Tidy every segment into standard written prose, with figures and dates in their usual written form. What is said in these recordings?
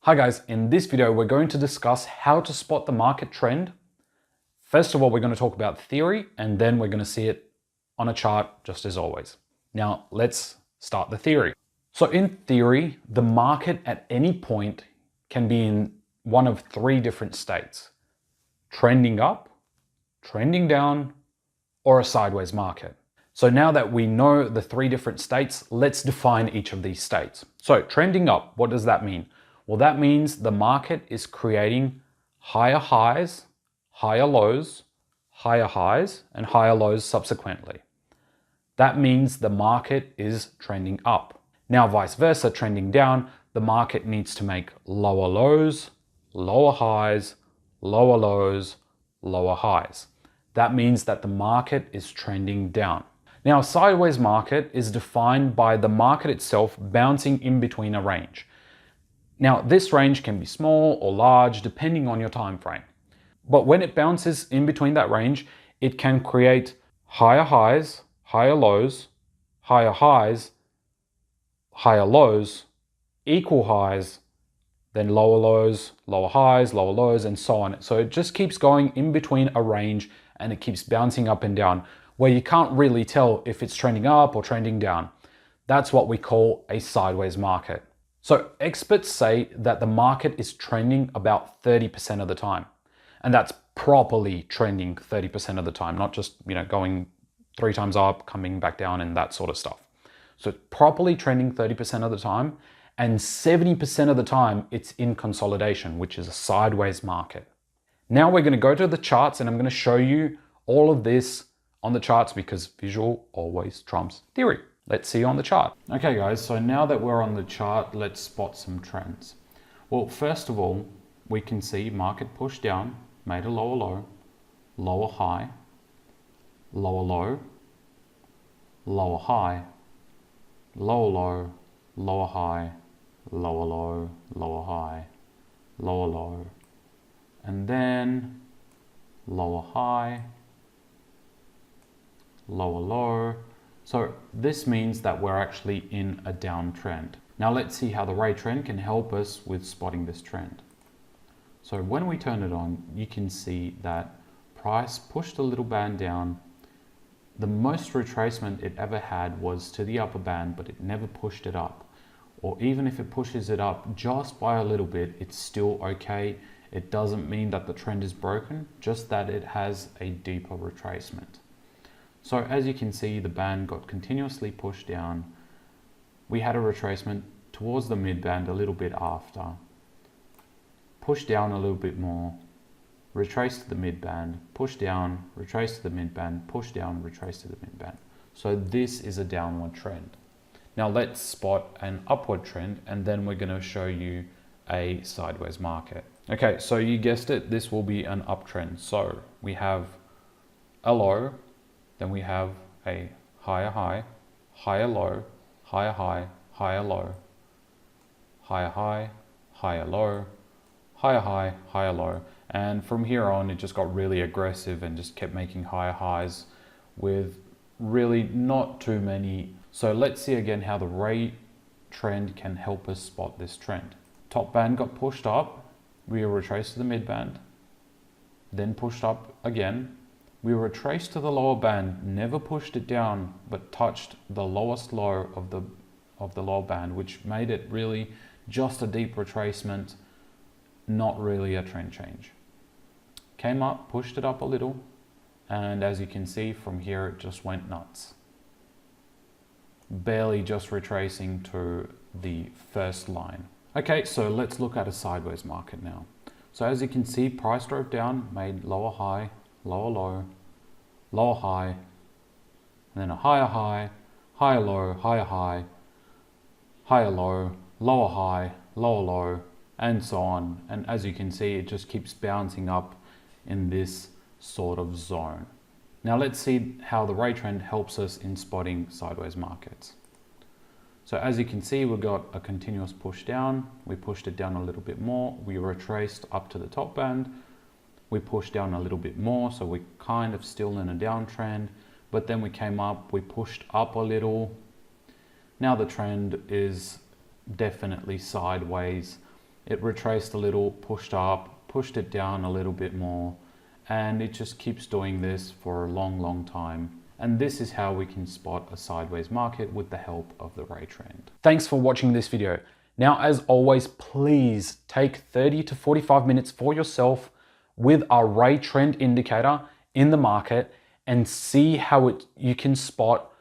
Hi guys, in this video we're going to discuss how to spot the market trend. First of all, we're going to talk about theory and then we're going to see it on a chart just as always. Now let's start the theory. So in theory, the market at any point can be in one of three different states: trending up, trending down, or a sideways market. So now that we know the three different states, let's define each of these states. So trending up, what does that mean? Well, that means the market is creating higher highs, higher lows, higher highs, and higher lows subsequently. That means the market is trending up. Now, vice versa, trending down, the market needs to make lower lows, lower highs, lower lows, lower highs. That means that the market is trending down. Now, a sideways market is defined by the market itself bouncing in between a range. Now, this range can be small or large depending on your time frame. But when it bounces in between that range, it can create higher highs, higher lows, higher highs, higher lows, equal highs, then lower lows, lower highs, lower lows, and so on. So it just keeps going in between a range and it keeps bouncing up and down, where you can't really tell if it's trending up or trending down. That's what we call a sideways market. So experts say that the market is trending about 30% of the time. And that's properly trending 30% of the time, not just, going 3 times up, coming back down and that sort of stuff. So it's properly trending 30% of the time, and 70% of the time it's in consolidation, which is a sideways market. Now we're going to go to the charts and I'm going to show you all of this on the charts because visual always trumps theory. Let's see you on the chart. Okay guys, so now that we're on the chart, let's spot some trends. Well, first of all, we can see market push down, made a lower low, lower high, lower low, lower high, lower low, lower high, lower low, lower high, lower low, and then lower high, lower low. So this means that we're actually in a downtrend. Now let's see how the Ray trend can help us with spotting this trend. So when we turn it on, you can see that price pushed a little band down. The most retracement it ever had was to the upper band, but it never pushed it up. Or even if it pushes it up just by a little bit, it's still okay. It doesn't mean that the trend is broken, just that it has a deeper retracement. So as you can see, the band got continuously pushed down. We had a retracement towards the mid band a little bit after. Push down a little bit more, retrace to the mid band, push down, retrace to the mid band, push down, retrace to the mid band. So this is a downward trend. Now let's spot an upward trend and then we're going to show you a sideways market. Okay, so you guessed it, this will be an uptrend. So we have a low, then we have a higher high, higher low, higher high, higher low, higher high, higher low, higher high, higher low. And from here on, it just got really aggressive and just kept making higher highs with really not too many. So let's see again how the Ray trend can help us spot this trend. Top band got pushed up, we retraced to the mid band, then pushed up again. We retraced to the lower band, never pushed it down, but touched the lowest low of the lower band, which made it really just a deep retracement, not really a trend change. Came up, pushed it up a little, and as you can see from here, it just went nuts. Barely just retracing to the first line. Okay, so let's look at a sideways market now. So as you can see, price drove down, made lower high, lower low, lower high, and then a higher high, higher low, higher high, higher low, lower high, lower low, and so on. And as you can see, it just keeps bouncing up in this sort of zone. Now let's see how the Ray trend helps us in spotting sideways markets. So as you can see, we've got a continuous push down. We pushed it down a little bit more. We retraced up to the top band. We pushed down a little bit more, so we're kind of still in a downtrend, but then we came up, we pushed up a little. Now the trend is definitely sideways. It retraced a little, pushed up, pushed it down a little bit more, and it just keeps doing this for a long time. And this is how we can spot a sideways market with the help of the Ray trend. Thanks for watching this video. Now, as always, please take 30 to 45 minutes for yourself with our Ray trend indicator in the market and see how you can spot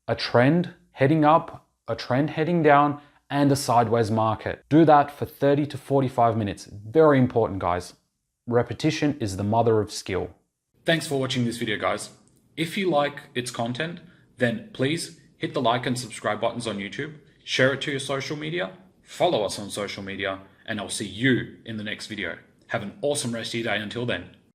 a trend heading up, a trend heading down, and a sideways market. Do that for 30 to 45 minutes. Very important, guys. Repetition is the mother of skill. Thanks for watching this video, guys. If you like its content, then please hit the like and subscribe buttons on YouTube, share it to your social media, follow us on social media, and I'll see you in the next video. Have an awesome rest of your day until then.